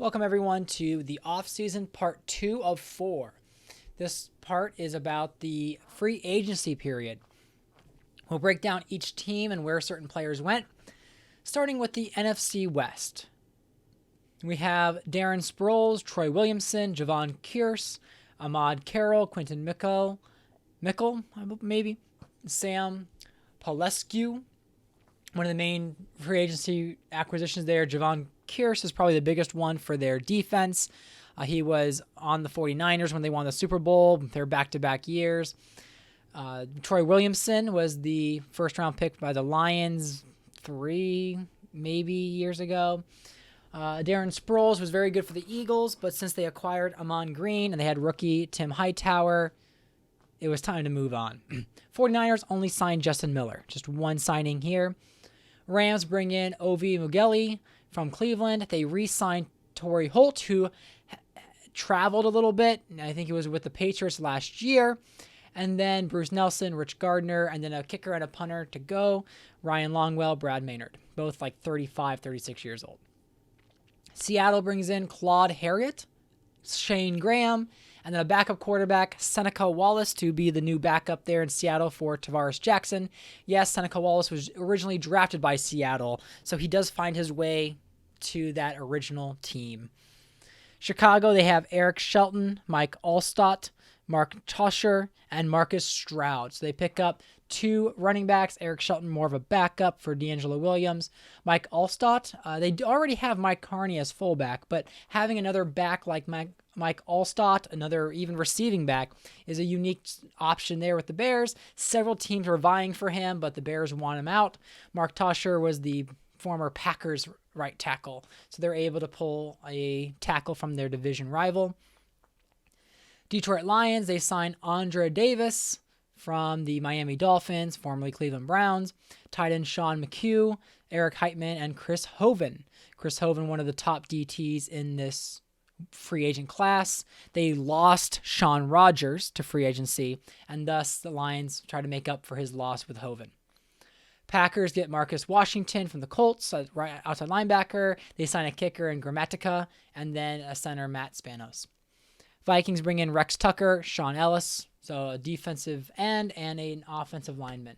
Welcome everyone to the offseason part 2 of 4. This part is about the free agency period. We'll break down each team and where certain players went, starting with the NFC West. We have Darren Sproles, Troy Williamson, Javon Kearse, Ahmad Carroll, Quinton Mickle, maybe, Sam Palescu. One of the main free agency acquisitions there, Javon Kearse, is probably the biggest one for their defense. He was on the 49ers when they won the Super Bowl, their back-to-back years. Troy Williamson was the first-round pick by the Lions 3, maybe, years ago. Darren Sproles was very good for the Eagles, but since they acquired Amon Green and they had rookie Tim Hightower, it was time to move on. 49ers only signed Justin Miller, just one signing here. Rams bring in Ovi Mughelli from Cleveland. They re-signed Torrey Holt, who traveled a little bit. I think he was with the Patriots last year. And then Bruce Nelson, Rich Gardner, and then a kicker and a punter to go. Ryan Longwell, Brad Maynard, both like 35, 36 years old. Seattle brings in Claude Harriott, Shane Graham, and then a backup quarterback, Seneca Wallace, to be the new backup there in Seattle for Tavares Jackson. Yes, Seneca Wallace was originally drafted by Seattle, so he does find his way to that original team. Chicago, they have Eric Shelton, Mike Allstott, Mark Tosher, and Marcus Stroud. So they pick up two running backs. Eric Shelton, more of a backup for D'Angelo Williams. Mike Allstott, they already have Mike Carney as fullback, but having another back like Mike Allstott, another even receiving back, is a unique option there with the Bears. Several teams were vying for him, but the Bears want him out. Mark Tosher was the former Packers right tackle, so they're able to pull a tackle from their division rival. Detroit Lions, they signed Andre Davis from the Miami Dolphins, formerly Cleveland Browns. Tight end Sean McHugh, Eric Heitman, and Chris Hoven. Chris Hoven, one of the top DTs in this free agent class. They lost Sean Rogers to free agency, and thus the Lions try to make up for his loss with Hoven. Packers get Marcus Washington from the Colts, right outside linebacker. They sign a kicker in Grammatica, and then a center, Matt Spanos. Vikings bring in Rex Tucker, Sean Ellis, so a defensive end and an offensive lineman.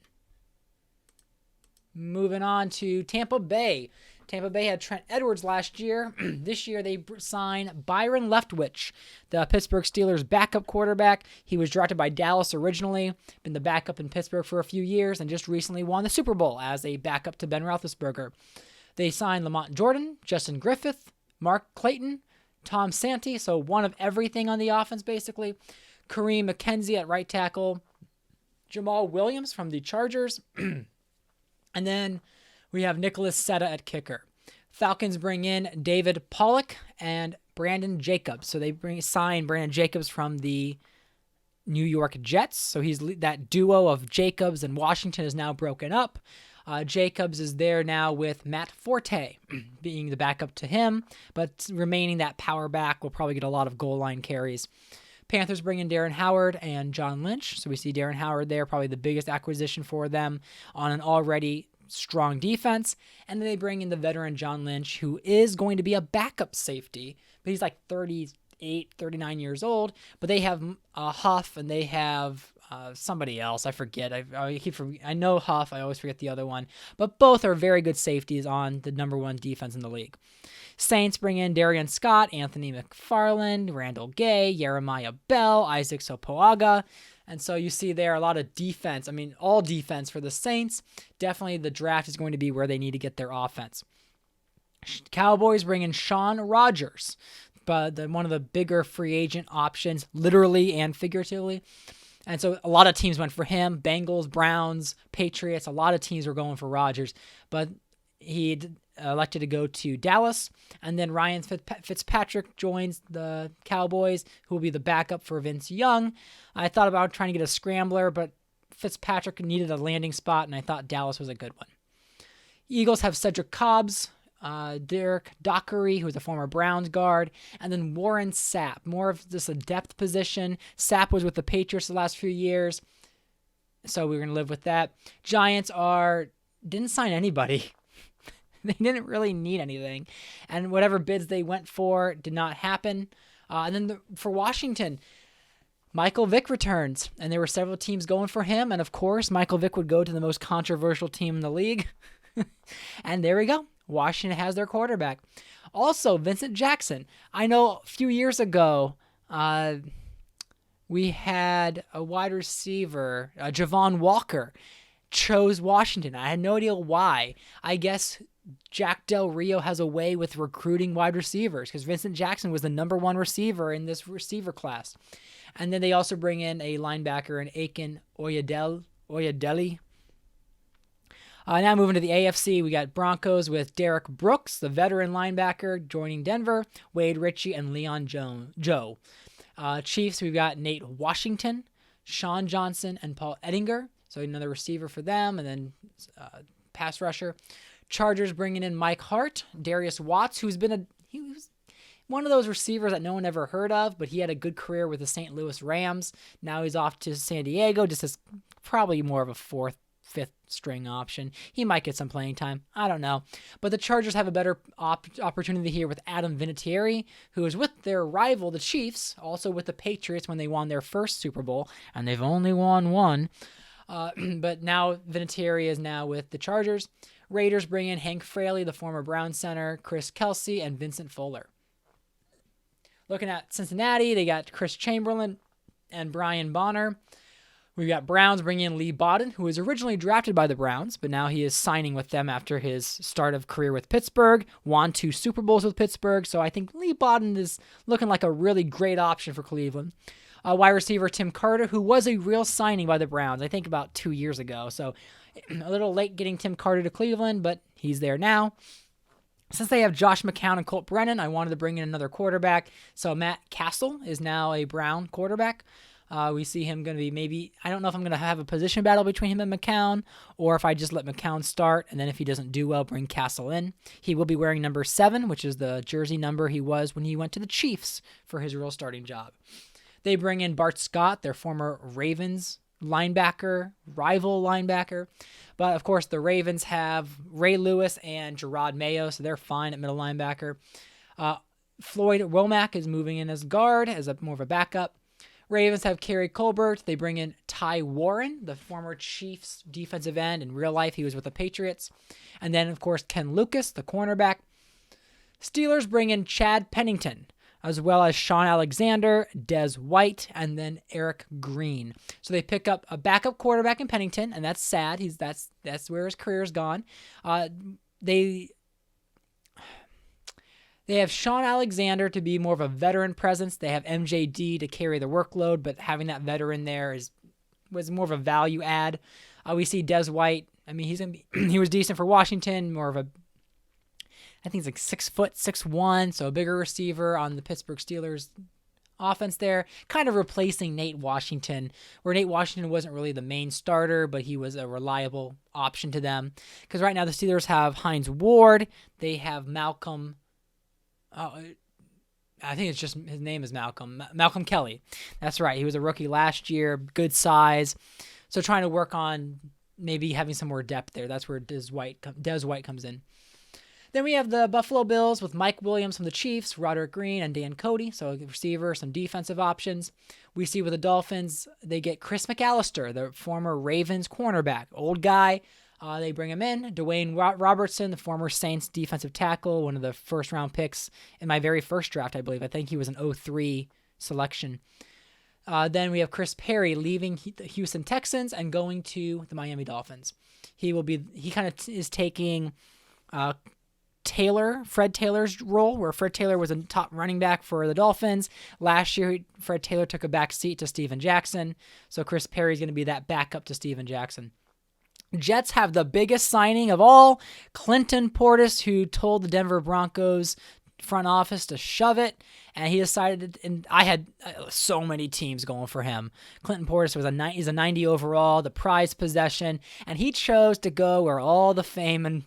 Moving on to Tampa Bay. Tampa Bay had Trent Edwards last year. This year they signed Byron Leftwich, the Pittsburgh Steelers backup quarterback. He was drafted by Dallas originally, been the backup in Pittsburgh for a few years, and just recently won the Super Bowl as a backup to Ben Roethlisberger. They signed Lamont Jordan, Justin Griffith, Mark Clayton, Tom Santee, so one of everything on the offense basically. Kareem McKenzie at right tackle. Jamal Williams from the Chargers. And then we have Nicholas Setta at kicker. Falcons bring in David Pollock and Brandon Jacobs. So they sign Brandon Jacobs from the New York Jets. So he's that duo of Jacobs and Washington is now broken up. Jacobs is there now with Matt Forte being the backup to him, but remaining that power back will probably get a lot of goal line carries. Panthers bring in Darren Howard and John Lynch. So we see Darren Howard there, probably the biggest acquisition for them on an already strong defense. And then they bring in the veteran John Lynch, who is going to be a backup safety, but he's like 38, 39 years old. But they have Huff and they have somebody else. I forget. I know Huff. I always forget the other one. But both are very good safeties on the number one defense in the league. Saints bring in Darian Scott, Anthony McFarland, Randall Gay, Jeremiah Bell, Isaac Sopoaga. And so you see there a lot of defense. I mean, all defense for the Saints. Definitely the draft is going to be where they need to get their offense. Cowboys bring in Sean Rogers, but one of the bigger free agent options, literally and figuratively. And so a lot of teams went for him. Bengals, Browns, Patriots. A lot of teams were going for Rodgers. But he elected to go to Dallas. And then Ryan Fitzpatrick joins the Cowboys, who will be the backup for Vince Young. I thought about trying to get a scrambler, but Fitzpatrick needed a landing spot, and I thought Dallas was a good one. Eagles have Cedric Cobbs, Derek Dockery, who's a former Browns guard, and then Warren Sapp, more of just a depth position. Sapp was with the Patriots the last few years, so we're going to live with that. Giants didn't sign anybody. They didn't really need anything. And whatever bids they went for did not happen. And then for Washington, Michael Vick returns, and there were several teams going for him. And of course, Michael Vick would go to the most controversial team in the league. And there we go. Washington has their quarterback. Also, Vincent Jackson. I know a few years ago, we had a wide receiver, Javon Walker, chose Washington. I had no idea why. I guess Jack Del Rio has a way with recruiting wide receivers because Vincent Jackson was the number one receiver in this receiver class. And then they also bring in a linebacker, in Aiken Oyedele. Now moving to the AFC, we got Broncos with Derek Brooks, the veteran linebacker, joining Denver, Wade Ritchie, and Leon Joe. Chiefs, we've got Nate Washington, Sean Johnson, and Paul Ettinger. So another receiver for them, and then pass rusher. Chargers bringing in Mike Hart, Darius Watts, he was one of those receivers that no one ever heard of, but he had a good career with the St. Louis Rams. Now he's off to San Diego, just as probably more of a fifth string option. He might get some playing time. I don't know. But the Chargers have a better opportunity here with Adam Vinatieri, who is with their rival, the Chiefs, also with the Patriots when they won their first Super Bowl, and they've only won one. But now Vinatieri is now with the Chargers. Raiders bring in Hank Fraley, the former Browns center, Chris Kelsey, and Vincent Fuller. Looking at Cincinnati, they got Chris Chamberlain and Brian Bonner. We've got Browns bringing in Lee Bowden, who was originally drafted by the Browns, but now he is signing with them after his start of career with Pittsburgh, won 2 Super Bowls with Pittsburgh, so I think Lee Bowden is looking like a really great option for Cleveland. Wide receiver Tim Carter, who was a real signing by the Browns, I think about 2 years ago, so a little late getting Tim Carter to Cleveland, but he's there now. Since they have Josh McCown and Colt Brennan, I wanted to bring in another quarterback, so Matt Castle is now a Brown quarterback. We see him going to be maybe, I don't know if I'm going to have a position battle between him and McCown, or if I just let McCown start, and then if he doesn't do well, bring Castle in. He will be wearing number 7, which is the jersey number he was when he went to the Chiefs for his real starting job. They bring in Bart Scott, their former Ravens linebacker, rival linebacker. But, of course, the Ravens have Ray Lewis and Gerard Mayo, so they're fine at middle linebacker. Floyd Womack is moving in as guard, as more of a backup. Ravens have Kerry Colbert. They bring in Ty Warren, the former Chiefs defensive end. In real life, he was with the Patriots. And then, of course, Ken Lucas, the cornerback. Steelers bring in Chad Pennington, as well as Sean Alexander, Des White, and then Eric Green. So they pick up a backup quarterback in Pennington, and that's sad. That's where his career is gone. They have Sean Alexander to be more of a veteran presence. They have MJD to carry the workload, but having that veteran there was more of a value add. We see Des White. I mean, he was decent for Washington, more of a, I think he's like 6'1", so a bigger receiver on the Pittsburgh Steelers offense there, kind of replacing Nate Washington, where Nate Washington wasn't really the main starter, but he was a reliable option to them. Because right now the Steelers have Hines Ward, they have Malcolm. I think it's just his name is Malcolm Kelly. That's right. He was a rookie last year, good size. So trying to work on maybe having some more depth there. That's where Des White comes in. Then we have the Buffalo Bills with Mike Williams from the Chiefs, Roderick Green, and Dan Cody. So a receiver, some defensive options. We see with the Dolphins, they get Chris McAllister, the former Ravens cornerback, old guy. They bring him in. Dwayne Robertson, the former Saints defensive tackle, one of the first-round picks in my very first draft, I believe. I think he was an 2003 selection. Then we have Chris Perry leaving the Houston Texans and going to the Miami Dolphins. He kind of is taking Fred Taylor's role, where Fred Taylor was a top running back for the Dolphins. Last year, Fred Taylor took a back seat to Steven Jackson. So Chris Perry is going to be that backup to Steven Jackson. Jets have the biggest signing of all, Clinton Portis, who told the Denver Broncos front office to shove it, and he decided, and I had so many teams going for him. Clinton Portis he's a 90 overall, the prized possession, and he chose to go where all the fame and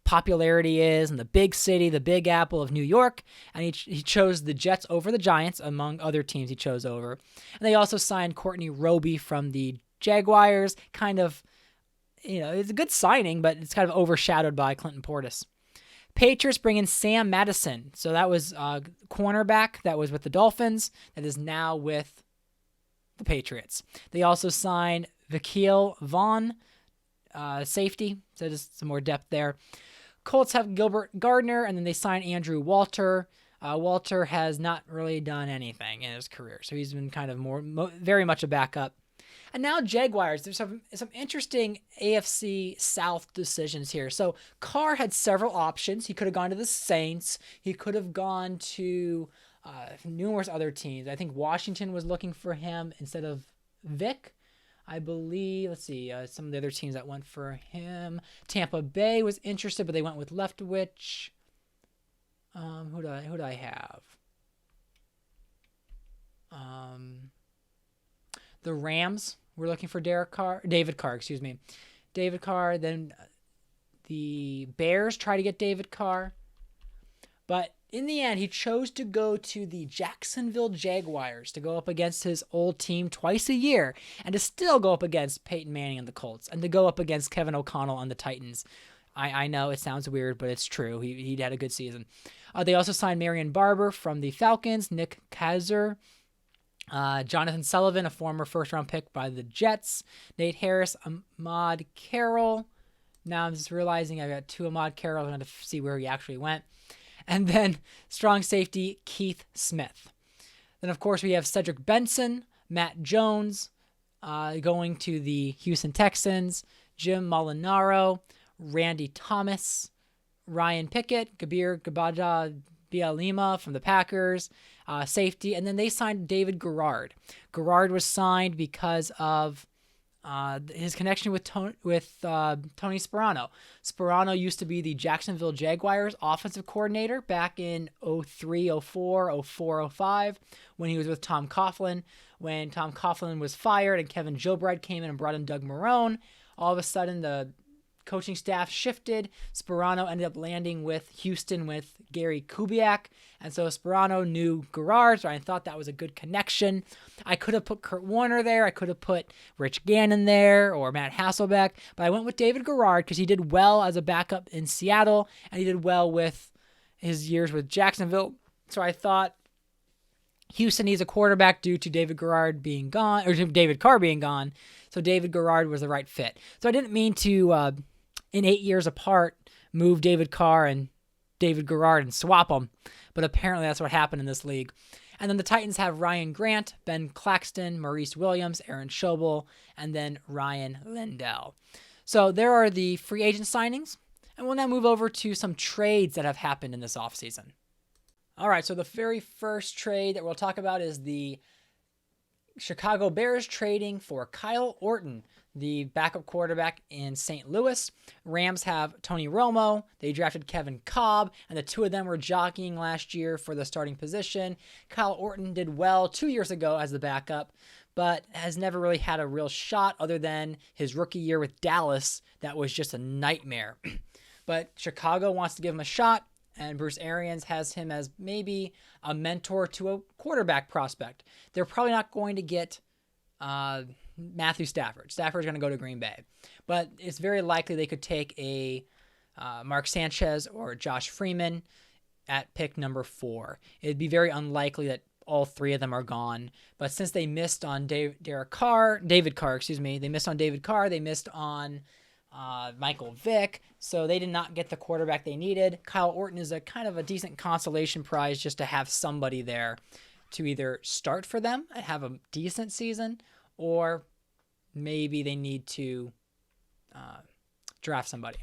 popularity is, in the big city, the Big Apple of New York, and he chose the Jets over the Giants, among other teams he chose over. And they also signed Courtney Roby from the Jaguars, kind of, it's a good signing, but it's kind of overshadowed by Clinton Portis. Patriots bring in Sam Madison. So that was cornerback that was with the Dolphins that is now with the Patriots. They also signed Vakil Vaughn, safety. So just some more depth there. Colts have Gilbert Gardner, and then they signed Andrew Walter. Walter has not really done anything in his career, so he's been kind of very much a backup. And now Jaguars, there's some interesting AFC South decisions here. So Carr had several options. He could have gone to the Saints. He could have gone to numerous other teams. I think Washington was looking for him instead of Vic. I believe, let's see, some of the other teams that went for him. Tampa Bay was interested, but they went with Leftwich. Who do I have? The Rams were looking for David Carr. David Carr. Then the Bears tried to get David Carr, but in the end, he chose to go to the Jacksonville Jaguars to go up against his old team twice a year, and to still go up against Peyton Manning and the Colts, and to go up against Kevin O'Connell and the Titans. I know it sounds weird, but it's true. He had a good season. They also signed Marion Barber from the Falcons, Nick Kaiser, Jonathan Sullivan, a former first-round pick by the Jets, Nate Harris, Ahmad Carroll. Now I'm just realizing I've got two Ahmad Carroll. I'm going to see where he actually went. And then strong safety, Keith Smith. Then, of course, we have Cedric Benson, Matt Jones going to the Houston Texans, Jim Molinaro, Randy Thomas, Ryan Pickett, Kabir Gabaja Bialima from the Packers, safety. And then they signed David Garrard. Garrard was signed because of his connection with Tony Sparano. Sparano used to be the Jacksonville Jaguars offensive coordinator back in 03, 04, 04, 05 when he was with Tom Coughlin. When Tom Coughlin was fired and Kevin Gilbride came in and brought in Doug Marrone, all of a sudden the coaching staff shifted. Sparano ended up landing with Houston with Gary Kubiak. And so Sparano knew Garrard, so I thought that was a good connection. I could have put Kurt Warner there. I could have put Rich Gannon there or Matt Hasselbeck. But I went with David Garrard because he did well as a backup in Seattle, and he did well with his years with Jacksonville. So I thought Houston needs a quarterback due to David Garrard being gone, or David Carr being gone. So David Garrard was the right fit. So I didn't mean to, in 8 years apart, move David Carr and David Garrard and swap them. But apparently that's what happened in this league. And then the Titans have Ryan Grant, Ben Claxton, Maurice Williams, Aaron Schobel, and then Ryan Lindell. So there are the free agent signings. And we'll now move over to some trades that have happened in this offseason. All right, so the very first trade that we'll talk about is the Chicago Bears trading for Kyle Orton, the backup quarterback in St. Louis. Rams have Tony Romo. They drafted Kevin Kolb, and the two of them were jockeying last year for the starting position. Kyle Orton did well 2 years ago as the backup, but has never really had a real shot other than his rookie year with Dallas. That was just a nightmare. But Chicago wants to give him a shot, and Bruce Arians has him as maybe a mentor to a quarterback prospect. They're probably not going to get Matthew Stafford. Stafford's going to go to Green Bay. But it's very likely they could take a Mark Sanchez or Josh Freeman at pick number 4. It'd be very unlikely that all three of them are gone. But since they missed on David Carr, they missed on David Carr, they missed on Michael Vick, so they did not get the quarterback they needed. Kyle Orton is a kind of a decent consolation prize just to have somebody there to either start for them and have a decent season, or maybe they need to draft somebody.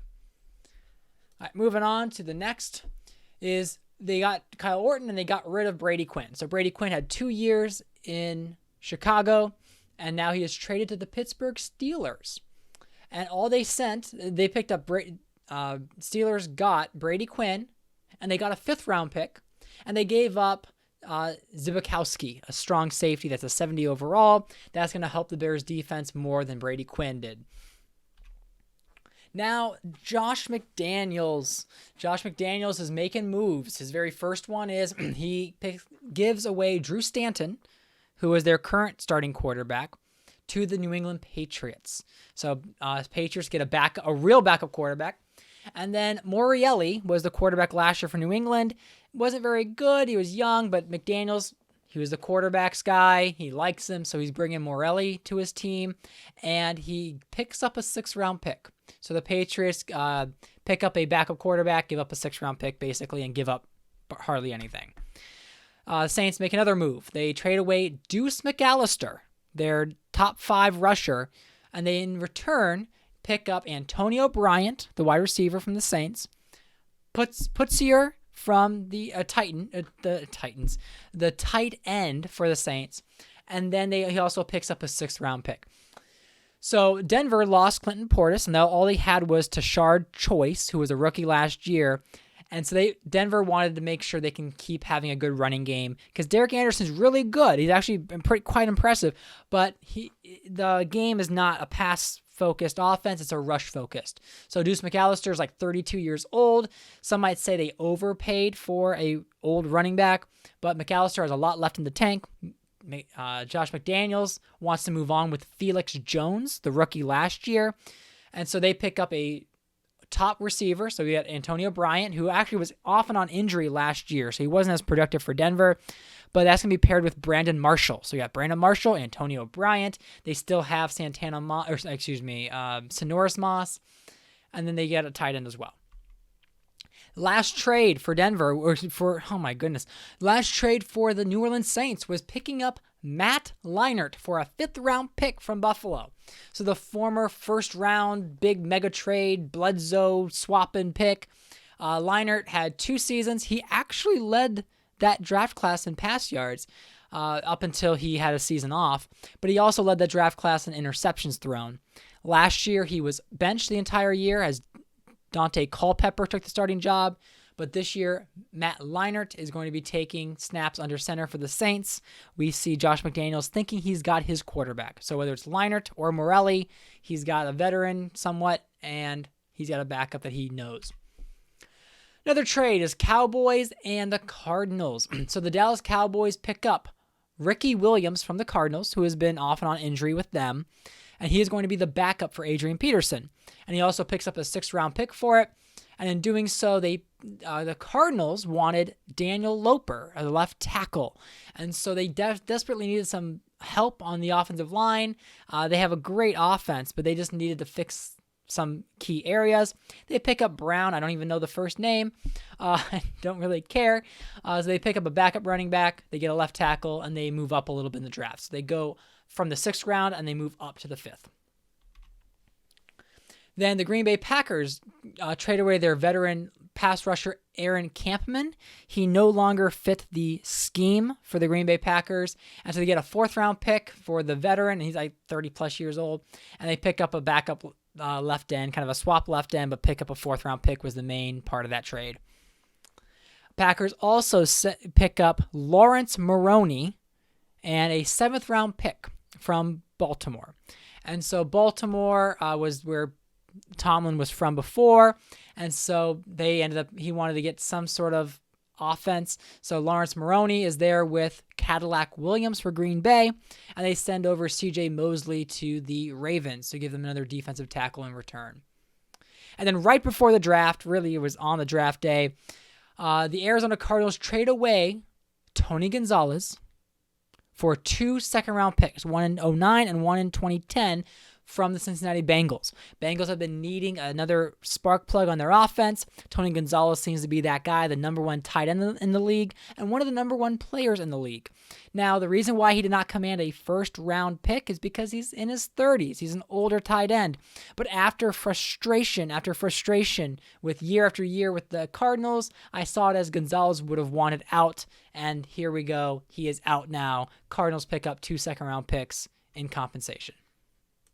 All right, moving on to the next is they got Kyle Orton and they got rid of Brady Quinn. So Brady Quinn had 2 years in Chicago, and now he is traded to the Pittsburgh Steelers. And all they picked up, Steelers got Brady Quinn, and they got a 5th-round pick, and they gave up Zibikowski, a strong safety that's a 70 overall. That's going to help the Bears defense more than Brady Quinn did. Now, Josh McDaniels. Josh McDaniels is making moves. His very first one is he gives away Drew Stanton, who is their current starting quarterback, to the New England Patriots. So Patriots get a real backup quarterback. And then Morelli was the quarterback last year for New England. Wasn't very good. He was young, but McDaniels, he was the quarterback's guy. He likes him, so he's bringing Morelli to his team. And he picks up a 6th-round pick. So the Patriots pick up a backup quarterback, give up a 6th-round pick, basically, and give up hardly anything. Saints make another move. They trade away Deuce McAllister, their top 5 rusher, and they, in return, pick up Antonio Bryant, the wide receiver from the Saints, Putzier from the tight end for the Saints, and then he also picks up a 6th-round pick. So Denver lost Clinton Portis, and now all they had was Tashard Choice, who was a rookie last year. And so Denver wanted to make sure they can keep having a good running game because Derek Anderson's really good. He's actually been quite impressive, but the game is not a pass-focused offense. It's a rush-focused. So Deuce McAllister is like 32 years old. Some might say they overpaid for a old running back, but McAllister has a lot left in the tank. Josh McDaniels wants to move on with Felix Jones, the rookie last year. And so they pick up a top receiver. So we got Antonio Bryant, who actually was off and on injury last year, so he wasn't as productive for Denver, but that's going to be paired with Brandon Marshall. So you got Brandon Marshall, Antonio Bryant. They still have Sonoris Moss, and then they get a tight end as well. Last trade for Denver, last trade for the New Orleans Saints was picking up Matt Leinart for a 5th-round pick from Buffalo. So the former 1st-round big mega trade, Bledsoe swapping pick. Leinart had 2 seasons. He actually led that draft class in pass yards up until he had a season off, but he also led the draft class in interceptions thrown. Last year, he was benched the entire year as Dante Culpepper took the starting job, but this year, Matt Leinart is going to be taking snaps under center for the Saints. We see Josh McDaniels thinking he's got his quarterback. So whether it's Leinart or Morelli, he's got a veteran somewhat, and he's got a backup that he knows. Another trade is Cowboys and the Cardinals. So the Dallas Cowboys pick up Ricky Williams from the Cardinals, who has been off and on injury with them, and he is going to be the backup for Adrian Peterson. And he also picks up a 6th-round pick for it. And in doing so, the Cardinals wanted Daniel Loper, a left tackle. And so they desperately needed some help on the offensive line. They have a great offense, but they just needed to fix some key areas. They pick up Brown. I don't even know the first name. I don't really care. So they pick up a backup running back. They get a left tackle, and they move up a little bit in the draft. So they go from the 6th round, and they move up to the 5th. Then the Green Bay Packers trade away their veteran pass rusher Aaron Campman. He no longer fit the scheme for the Green Bay Packers, and so they get a 4th-round pick for the veteran. He's like 30-plus years old, and they pick up a backup left end, kind of a swap left end, but pick up a 4th-round pick was the main part of that trade. Packers also pick up Lawrence Maroney and a 7th-round pick from Baltimore. And so Baltimore was where Tomlin was from before, and so he wanted to get some sort of offense. So Lawrence Maroney is there with Cadillac Williams for Green Bay, and they send over C.J. Mosley to the Ravens to give them another defensive tackle in return. And then right before the draft, really it was on the draft day, the Arizona Cardinals trade away Tony Gonzalez for 2 second-round picks, one in 2009 and one in 2010, from the Cincinnati Bengals. Bengals have been needing another spark plug on their offense. Tony Gonzalez seems to be that guy, the number 1 tight end in the league, and one of the number 1 players in the league. Now, the reason why he did not command a 1st-round pick is because he's in his 30s. He's an older tight end. But after frustration with year after year with the Cardinals, I saw it as Gonzalez would have wanted out, and here we go. He is out now. Cardinals pick up 2 second-round picks in compensation.